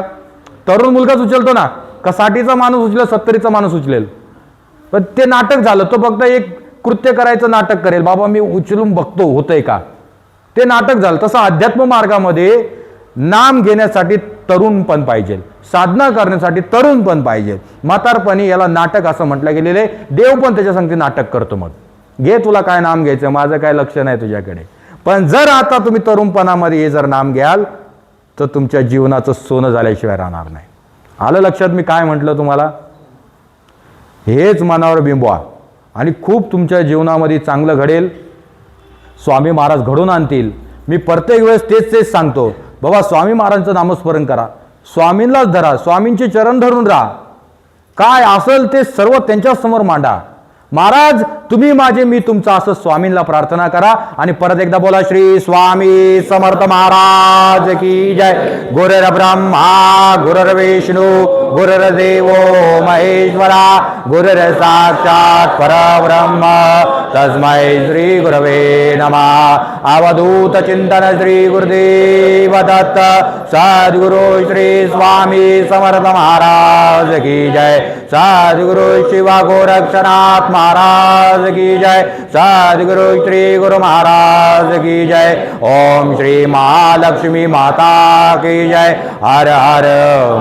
तरुण मुलगाच उचलतो ना, का 60चा माणूस उचलेल, 70चा माणूस उचलेल? पण ते नाटक झालं. तो फक्त एक कृत्य करायचं नाटक करेल, बाबा मी उचलून बघतो होतंय का, ते नाटक झालं. तसं अध्यात्म मार्गामध्ये नाम घेण्यासाठी तरुण पण पाहिजे, साधना करण्यासाठी तरुण पण पाहिजे. म्हातारपणी याला नाटक असं म्हटलं गेलेलं आहे. देव पण त्याच्या संगती नाटक करतो. मग घे तुला काय नाम घ्यायचं, माझं काय लक्ष नाही तुझ्याकडे. पण जर आता तुम्ही तरुणपणामध्ये हे जर नाम घ्याल तर तुमच्या जीवनाचं सोनं झाल्याशिवाय राहणार नाही. आलं लक्षात मी काय म्हटलं तुम्हाला? हेच मनावर बिंबवा आणि खूप तुमच्या जीवनामध्ये चांगलं घडेल. स्वामी महाराज घडून आणतील. मी प्रत्येक वेळेस तेच सांगतो, बाबा स्वामी महाराजांचं नामस्मरण करा, स्वामींनाच धरा, स्वामींचे चरण धरून राहा, काय असेल ते सर्व त्यांच्या समोर मांडा. महाराज तुम्ही माझे मी तुमचा, असं स्वामींना प्रार्थना करा. आणि परत एकदा बोला श्री स्वामी समर्थ महाराज की जय. गुरुर् ब्रह्मा गुरुर्विष्णू गुरुर्देव महेश्वरा गुरुर् साक्षात परब्रह्म तस्मै श्री गुरवे नमः. अवधूत चिंतन श्री गुरुदेव दत्त. सद्गुरु श्री स्वामी समर्थ महाराज की जय. सद्गुरु शिवा गोरक्षनाथ महाराज की जय. सद्गुरु श्री गुरु महाराज की जय. ओम श्री महालक्ष्मी माता की जय. हर हर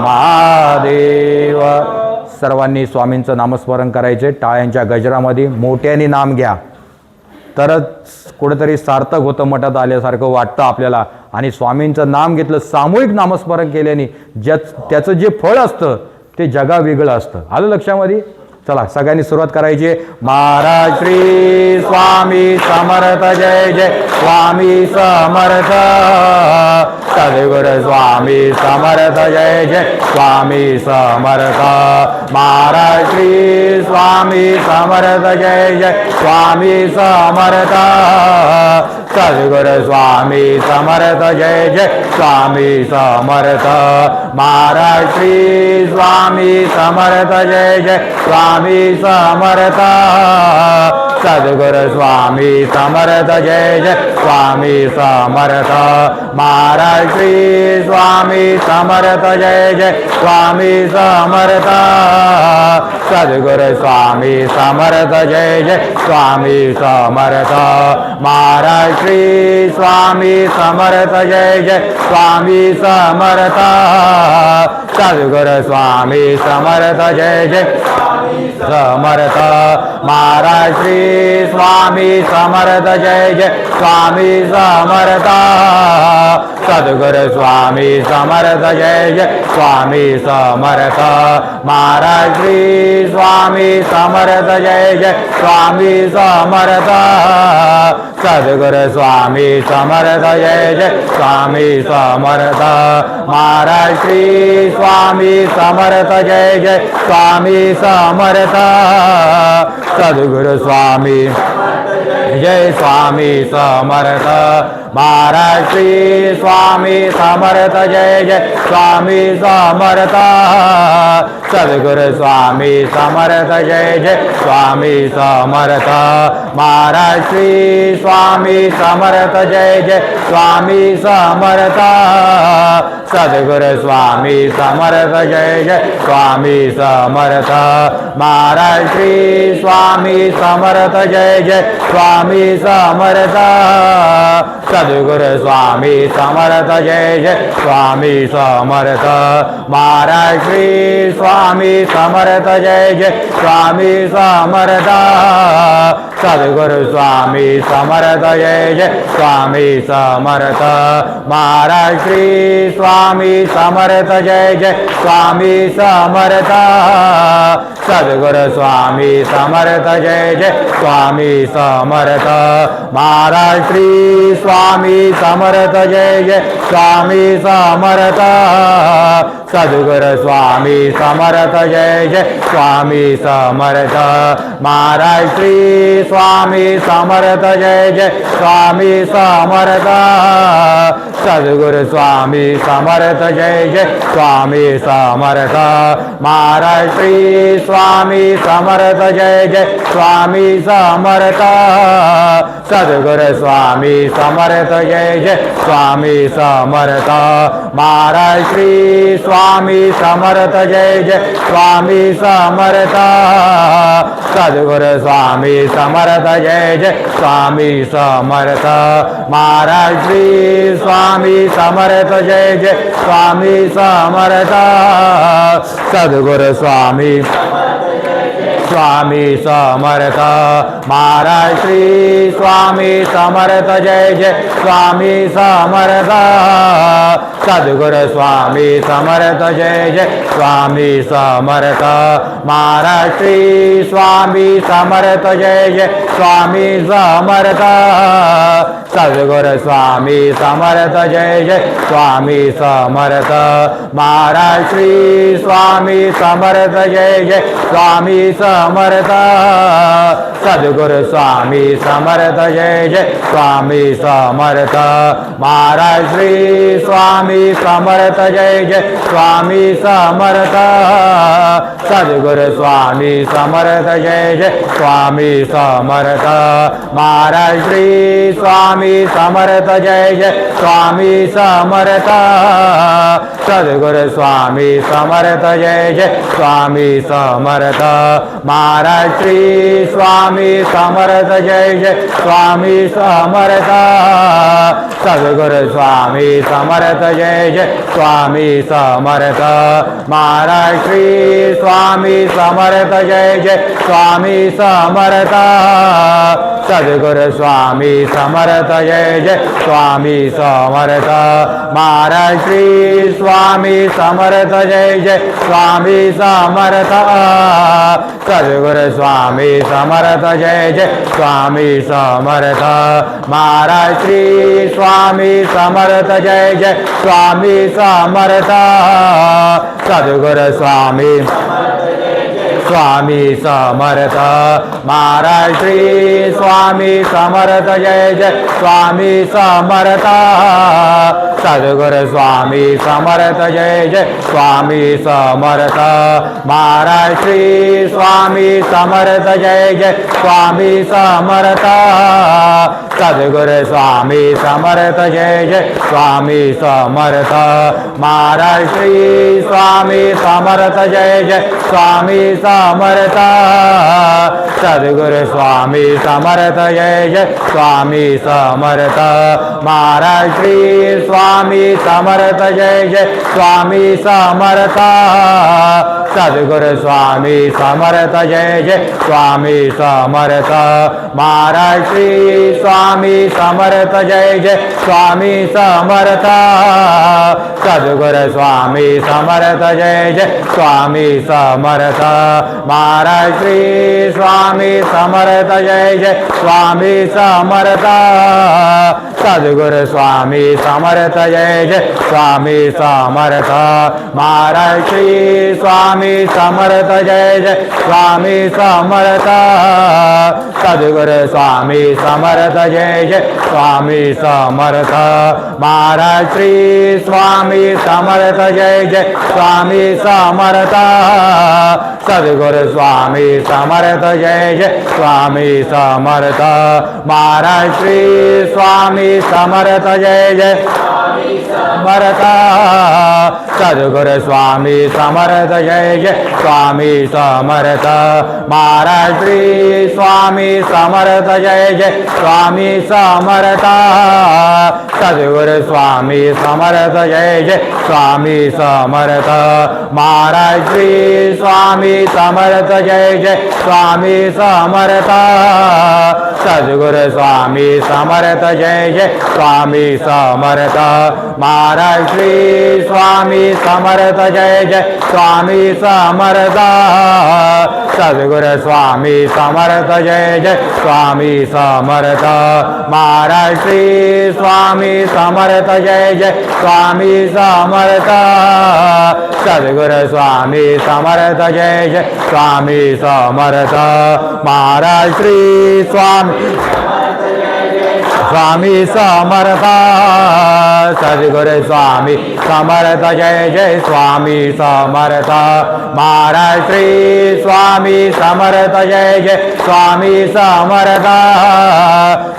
महादेव. सर्वांनी स्वामींचं नामस्मरण करायचे. टाळ्यांच्या गजरामध्ये मोठ्याने नाम घ्या, तरच कुठेतरी सार्थक होतं, मठात आल्यासारखं वाटतं आपल्याला. आणि स्वामींचं नाम घेतलं, सामूहिक नामस्मरण केल्याने त्याचं जे फळ असतं ते जगा वेगळं असतं. आलं लक्षामध्ये? चला सगळ्यांनी सुरुवात करायची. महाराज श्री स्वामी समर्थ जय जय. स्वामी समर्थ. सद्गुरु स्वामी समर्थ जय जय. स्वामी समर्थ. महाराज श्री स्वामी समर्थ जय जय. स्वामी समर्थ. सद्गुरु स्वामी समर्थ जय जय. स्वामी समर्थ. महाराज श्री स्वामी समर्थ जय जय. स्वामी समर्थ. सद्गुरु स्वामी समर्थ जय जय. स्वामी समर्थ. महाराज श्री स्वामी समर्थ जय जय. स्वामी समर्थ. सद्गुरु स्वामी समर्थ जय जय. स्वामी समर्थ. महाराज श्री स्वामी समर्थ जय जय. स्वामी समर्थ. सद्गुरु स्वामी समर्थ जय जय. समर्थ. महाराज श्री स्वामी समर्थ जय जय. स्वामी समर्थ. सद्गुरु स्वामी समर्थ जय जय. स्वामी समर्थ. महाराज श्री स्वामी समर्थ जय जय. स्वामी समर्थ. सद्गुरु स्वामी समर्थ जय जय. स्वामी समर्थ. महाराज श्री स्वामी समर्थ जय जय. स्वामी समर्थ. सद्गुरु स्वामी जय. स्वामी समर्थ. महाराज श्री स्वामी समर्थ जय जय. स्वामी समर्थ. सद्गुरु स्वामी समर्थ जय जय. स्वामी समर्थ. महाराज श्री स्वामी समर्थ जय जय. स्वामी समर्थ. सद्गुरु स्वामी समर्थ जय जय. स्वामी समर्थ. महाराज श्री स्वामी समर्थ जय जय. स्वामी समर्थ. सद्गुरु स्वामी समर्थ जय जय. स्वामी समर्थ. महाराज श्री स्वामी समर्थ जय जय. स्वामी समर्थ. सद्गुरु स्वामी समर्थ जय जय. स्वामी समर्थ. महाराज श्री स्वामी समर्थ जय जय. स्वामी समर्थ. सद्गुरु स्वामी समर्थ जय जय. स्वामी समर्थ. महाराज श्री स्वामी समर्थ जय जय. स्वामी समर्थ. सद्गुरु स्वामी समर्थ जय जय. स्वामी समर्थ. महाराज श्री स्वामी समर्थ जय जय. स्वामी समर्थ. सद्गुरु स्वामी समर्थ जय जय. स्वामी समर्थ. महाराज श्री स्वामी समर्थ जय जय. स्वामी समर्थ. सद्गुरु स्वामी समर्थ जय जय. स्वामी समर्थ. महाराज श्री स्वामी समर्थ जय जय. स्वामी समर्थ. सद्गुरु स्वामी समर्थ जय जय. स्वामी समर्थ. महाराज श्री स्वामी समर्थ जय जय. स्वामी समर्थ. सद्गुरु स्वामी स्वामी समर्थ. महाराज श्री स्वामी समर्थ जय जय. स्वामी समर्थ. सद्गुरु स्वामी समर्थ जय जय. स्वामी समर्थ. महाराज श्री स्वामी समर्थ जय जय. स्वामी समर्थ. सद्गुरु स्वामी समर्थ जय जय स्वामी समर्थ महाराज श्री स्वामी समर्थ जय जय स्वामी समर्थ सद्गुरु स्वामी समर्थ जय जय स्वामी समर्थ महाराज श्री स्वामी समर्थ जय जय स्वामी समर्थ सद्गुरु स्वामी समर्थ जय जय स्वामी समर्थ महाराज श्री स्वामी समर्थ जय जय स्वामी समर्थ सद्गुरु स्वामी समर्थ जय जय स्वामी समर्थ महाराज श्री स्वामी समर्थ जय जय स्वामी समर्थ सद्गुरु स्वामी समर्थ जय जय स्वामी समर्थ महाराज श्री स्वामी समर्थ जय जय स्वामी समर्थ सद्गुरु स्वामी समर्थ जय जय स्वामी समर्थ महाराज श्री स्वामी समर्थ जय जय स्वामी समर्थ सद्गुरु स्वामी समर्थ जय जय स्वामी समर्थ महाराज श्री स्वामी समर्थ जय जय स्वामी समर्थ सद्गुरु स्वामी स्वामी समर्थ महाराज श्री स्वामी समर्थ जय जय स्वामी समर्थ सद्गुरु स्वामी समर्थ जय जय स्वामी समर्थ महाराज श्री स्वामी समर्थ जय जय स्वामी समर्थ सद्गुरु स्वामी समर्थ जय जय स्वामी समर्थ महाराज श्री स्वामी समर्थ जय जय स्वामी समर्थ सद्गुरु स्वामी समर्थ जय जय स्वामी समर्थ महाराज श्री स्वामी समर्थ जय जय स्वामी समर्थ सद्गुरु स्वामी समर्थ जय जय स्वामी समर्थ महाराज श्री स्वामी समर्थ जय जय स्वामी समर्थ सद्गुरु स्वामी समर्थ जय जय स्वामी समर्थ महाराज श्री स्वामी समर्थ जय जय स्वामी समर्थ सद्गुरु स्वामी समर्थ जय जय स्वामी समर्थ महाराज श्री स्वामी समर्थ जय जय स्वामी समर्थ सद्गुरु स्वामी समर्थ जय जय स्वामी समर्थ महाराज श्री स्वामी समर्थ जय जय स्वामी समर्थ सद्गुरु स्वामी समर्थ जय जय स्वामी समर्थ महाराज श्री स्वामी समर्थ जय जय समर्थ सद्गुरु स्वामी समर्थ जय जय स्वामी समर्थ महाराज श्री स्वामी समर्थ जय जय स्वामी समर्थ सद्गुरु स्वामी समर्थ जय जय स्वामी समर्थ महाराज श्री स्वामी समर्थ जय जय स्वामी समर्थ सद्गुरु स्वामी समर्थ जय जय स्वामी समर्थ महाराज श्री स्वामी समर्थ जय जय स्वामी समर्थ सद्गुरु स्वामी समर्थ जय जय स्वामी समर्थ महाराज श्री स्वामी समर्थ जय जय स्वामी समर्थ सद्गुरु स्वामी समर्थ जय जय स्वामी समर्थ महाराज श्री स्वामी स्वामी समर्थ सद्गुरु स्वामी समर्थ जय जय स्वामी समर्थ महाराज श्री स्वामी समर्थ जय जय स्वामी समर्थ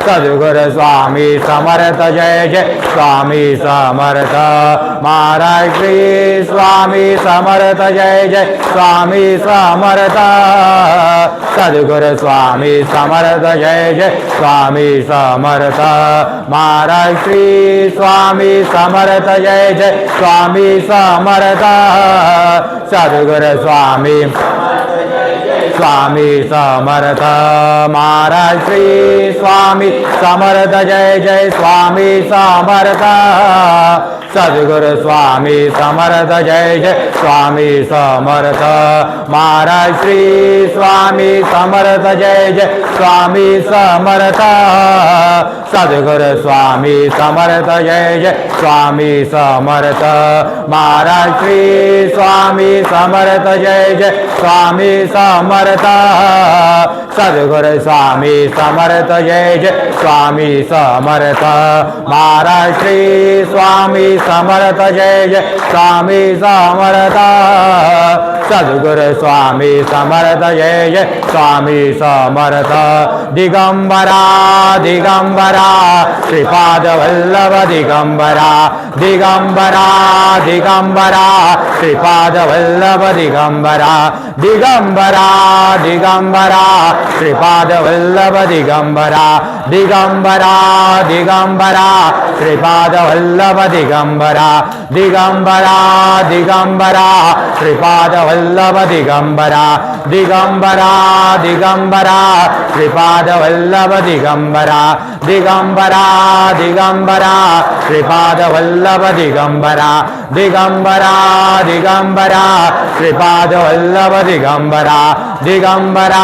सद्गुरु स्वामी समर्थ जय जय स्वामी समर्थ महाराज श्री स्वामी समर्थ जय जय स्वामी समर्थ सद्गुरु स्वामी समर्थ जय जय स्वामी समर्थ महाराज श्री स्वामी समर्थ जय जय स्वामी समर्थ सद्गुरु स्वामी स्वामी समर्थ महाराज श्री स्वामी समर्थ जय जय स्वामी समर्थ सद्गुरु स्वामी समर्थ जय जय स्वामी समर्थ महाराज श्री स्वामी समर्थ जय जय स्वामी समर्थ सद्गुरु स्वामी समर्थ जय जय स्वामी समर्थ महाराज श्री स्वामी समर्थ जय जय स्वामी समर्थ सद्गुरु स्वामी समर्थ जय जय स्वामी समर्थ महाराज श्री स्वामी समर्थ जय जय स्वामी समर्थ सद्गुरु स्वामी समर्थ जय जय स्वामी समर्थ दिगंबरा दिगंबरा श्रीपाद वल्लभ दिगंबरा दिगंबरा दिगंबरा श्रीपाद वल्लभ दिगंबरा दिगंबरा दिगंबरा श्रीपाद वल्लभ दिगंबरा दिगंबरा दिगंबरा श्रीपाद वल्लभ दिगंबरा दिगंबरा दिगंबरा श्रीपाद वल्लभ दिगंबरा दिगंबरा दिगंबरा श्रीपाद वल्लभ दिगंबरा दिगंबरा दिगंबरा श्रीपाद वल्लभ दिगंबरा दिगंबरा दिगंबरा श्रीपाद वल्लभ दिगंबरा दिगंबरा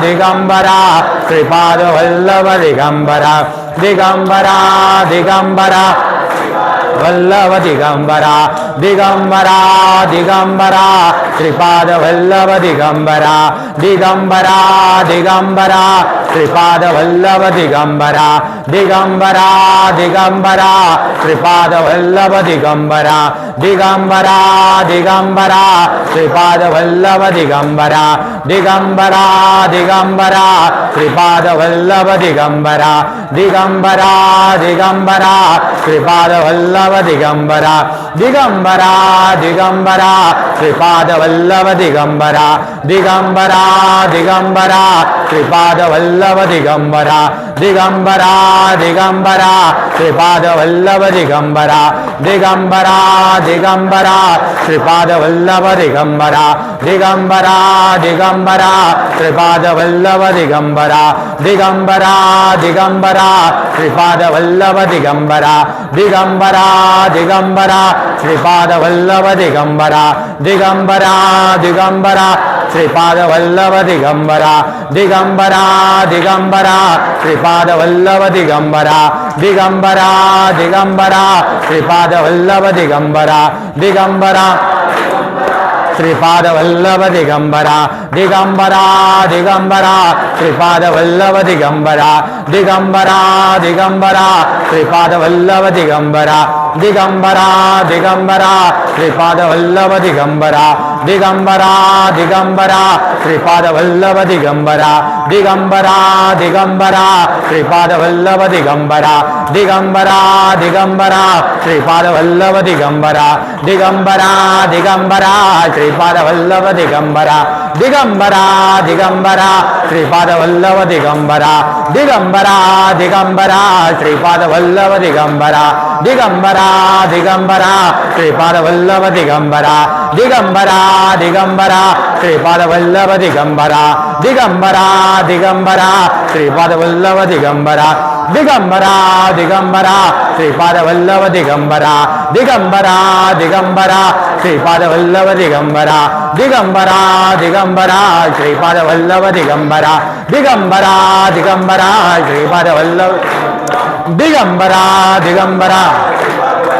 दिगंबरा श्रीपाद वल्लभ दिगंबरा दिगंबरा दिगंबरा वल्लभ दिगंबरा दिगंबरा दिगंबरा श्रीपाद वल्लभ दिगंबरा दिगंबरा दिगंबरा श्रीपाद वल्लभ दिगंबरा दिगंबरा दिगंबरा श्रीपाद वल्लभ दिगंबरा दिगंबरा दिगंबरा श्रीपाद वल्लभ दिगंबरा दिगंबरा दिगंबरा श्रीपाद वल्लभ दिगंबरा दिगंबरा दिगंबरा श्रीपाद वल्लभ दिगंबरा दिगंबरा दिगंबरा श्रीपाद वल्लभ दिगंबरा दिगंबरा दिगंबरा श्रीपाद वल्लभ दिगंबरा दिगंबरा दिगंबरा श्रीपाद वल्लभ दिगंबरा दिगंबरा दिगंबरा श्रीपाद वल्लभ दिगंबरा दिगंबरा दिगंबरा श्रीपाद वल्लभ दिगंबरा दिगंबरा दिगंबरा श्रीपाद वल्लभ दिगंबरा दिगंबरा दिगंबरा श्रीपाद वल्लभ दिगंबरा दिगंबरा दिगंबरा श्रीपाद वल्लभ दिगंबरा दिगंबरा दिगंबरा श्रीपाद वल्लभ दिगंबरा दिगंबरा दिगंबरा श्रीपाद वल्लभ दिगंबरा दिगंबरा श्रीपाद वल्लभ दिगंबरा दिगंबरा दिगंबरा श्रीपाद वल्लभ दिगंबरा दिगंबरा दिगंबरा श्रीपाद वल्लभ दिगंबरा दिगंबरा दिगंबरा श्रीपाद वल्लभ दिगंबरा दिगंबरा दिगंबरा श्रीपाद वल्लभ दिगंबरा दिगंबरा दिगंबरा श्रीपाद वल्लभ दिगंबरा दिगंबरा दिगंबरा श्रीपाद वल्लभ दिगंबरा दिगंबरा दिगंबरा श्रीपाद वल्लभ दिगंबरा दिगंबरा दिगंबरा श्रीपाद वल्लभ दिगंबरा दिगंबरा दिगंबरा श्रीपाद वल्लभ दिगंबरा दिगंबरा दिगंबरा श्रीपाद वल्लभ दिगंबरा दिगंबरा दिगंबरा श्रीपाद वल्लभ दिगंबरा दिगंबरा दिगंबरा श्रीपाद वल्लभ दिगंबरा दिगंबरा दिगंबरा श्रीपाद वल्लभ दिगंबरा दिगंबरा दिगंबरा श्रीपाद वल्लभ दिगंबरा दिगंबरा दिगंबरा श्रीपाद वल्लभ दिगंबरा दिगंबरा दिगंबरा श्रीपाद वल्लभ दिगंबरा दिगंबरा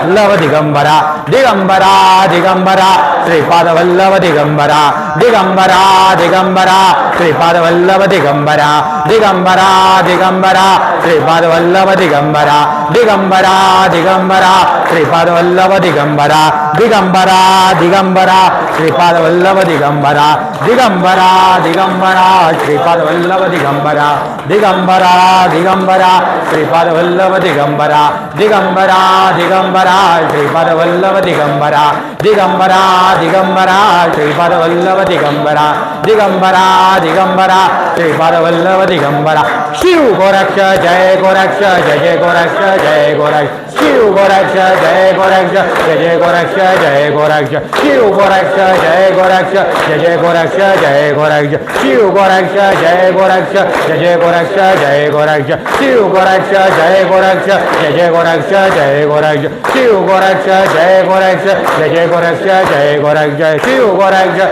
वल्लभ दिगंबरा दिगंबरा दिगंबरा श्रीपाद वल्लभ दिगंबरा दिगंबरा दिगंबरा श्रीपाद वल्लभ दिगंबरा दिगंबरा दिगंबरा श्रीपाद वल्लभ दिगंबरा दिगंबरा दिगंबरा श्रीपाद वल्लभ दिगंबरा दिगंबरा दिगंबरा श्रीपाद वल्लभ दिगंबरा दिगंबरा दिगंबरा श्रीपाद वल्लभ दिगंबरा दिगंबरा दिगंबरा श्रीपाद वल्लभ दिगंबरा दिगंबरा दिगंबरा श्रीपादवल्लभ दिगंबरा दिगंबरा दिगंबरा श्रीपादवल्लभ दिगंबरा दिगंबरा दिगंबरा श्रीपादवल्लभ दिगंबरा शिव गोरक्ष जय गोरक्ष जय गोरक्ष जय गोरक्ष शिव गोरक्ष जय गोरक्ष जय गोरक्ष जय गोरक्ष शिव गोरक्ष जय गोरक्ष जय गोरक्ष जय गोरक्ष शिव गोरक्ष जय गोरक्ष जय गोरक्ष जय गोरक्ष शिव गोरक्ष जय गोरक्ष जय गोरक्ष जय गोरक्ष शिव गोरक्ष जय गोरक्ष जय गोरक्ष जय गोरक्ष शिव गोरक्ष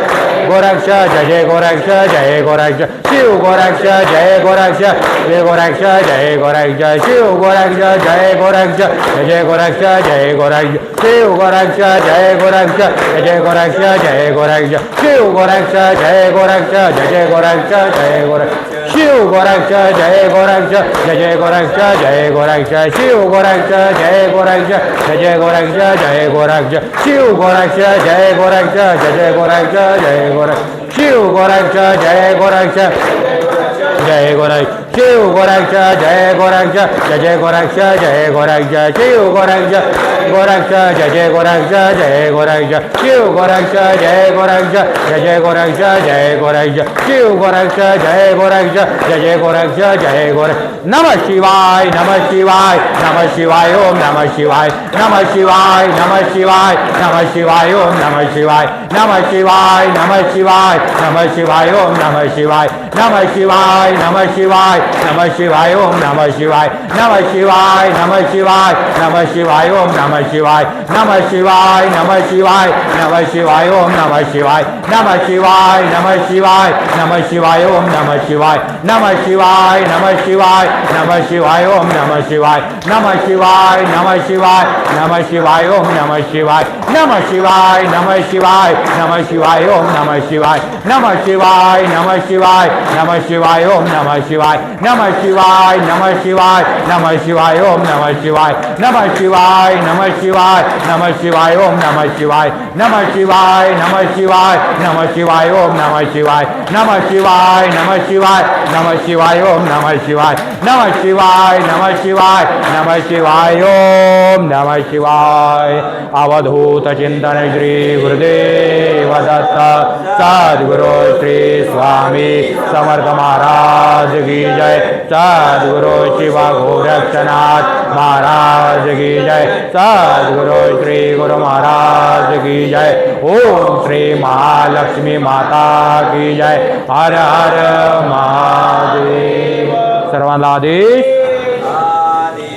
गोरक्ष जय गोरक्ष जय गोरक्ष शिव गोरक्ष जय गोरक्ष जय गोरक्ष जय गोरक्ष शिव गोरक्ष जय गोरक्ष जय गोरक्ष जय गोरक्ष शिव गोरक्ष जय गोरक्ष जय गोरक्ष जय गोरक्ष शिव गोरक्ष जय गोरक्ष जय गोरक्ष जय गोरक्ष शिव गोरक्ष जय गोरक्ष जय गोरक्ष जय गोरक्ष शिव गोरक्ष जय गोरक्ष जय गोरक्ष जय गोरक्ष शिव गोरक्ष जय गोरक्ष जय गोरक्ष जय गोरक्ष शिव गोरक्ष जय गोरक्ष जय गोरक्ष शिव गोरक्ष जय गोरक्ष जय गोरक्ष जय गोरक्ष शिव गोरक्ष गोरक्ष जय गोरक्ष जय गोरक्ष शिव गोरक्ष जय गोरक्ष जय गोरक्ष जय गोरक्ष शिव गोरक्ष जय गोरक्ष जय गोरक्ष जय गोरक्ष नमः शिवाय नमः शिवाय नमः शिवाय ओम नमः शिवाय नमः शिवाय नमः शिवाय नमः शिवाय ओम नमः शिवाय नमः शिवाय नमः शिवाय नमः शिवाय ओम नमः शिवाय नमः शिवाय नमः शिवाय नमः शिवाय ओम नमः शिवाय नमः शिवाय नमः शिवाय नमः शिवाय ओम नमः शिवाय नमः शिवाय नमः शिवाय नमः शिवाय ओम नमः शिवाय नमः शिवाय नमः शिवाय नमः शिवाय ओम नमः शिवाय नमः शिवाय नमः शिवाय नमः शिवाय ओम नमः शिवाय नमः शिवाय नमः शिवाय नमः शिवाय ओम नमः शिवाय नमः शिवाय नमः शिवाय नमः शिवाय ओम नमः शिवाय नमः शिवाय नमः शिवाय नमः शिवाय ओम नमः शिवाय नमः शिवाय नमः शिवाय नमः शिवाय ओम नमः शिवाय नमः शिवाय नमः शिवाय नमः शिवाय ओम नमः शिवाय नमः शिवाय नमः शिवाय नमः शिवाय ओम नमः शिवाय नमः शिवाय नमः शिवाय नमः शिवाय ओम नमः शिवाय नमः शिवाय नमः शिवाय नमः शिवाय ओम नमः शिवाय अवधूत चिंतन श्री गुरुदेव दत्त सद्गुरु श्री स्वामी समर्थ महाराज की जय सद्गुरु शिवा गोरक्षनाथ महाराज की जय सद्गुरु श्री गुरु महाराज की जय ओम श्री महालक्ष्मी माता की जय हर हर महादेव सर्वांना आदेश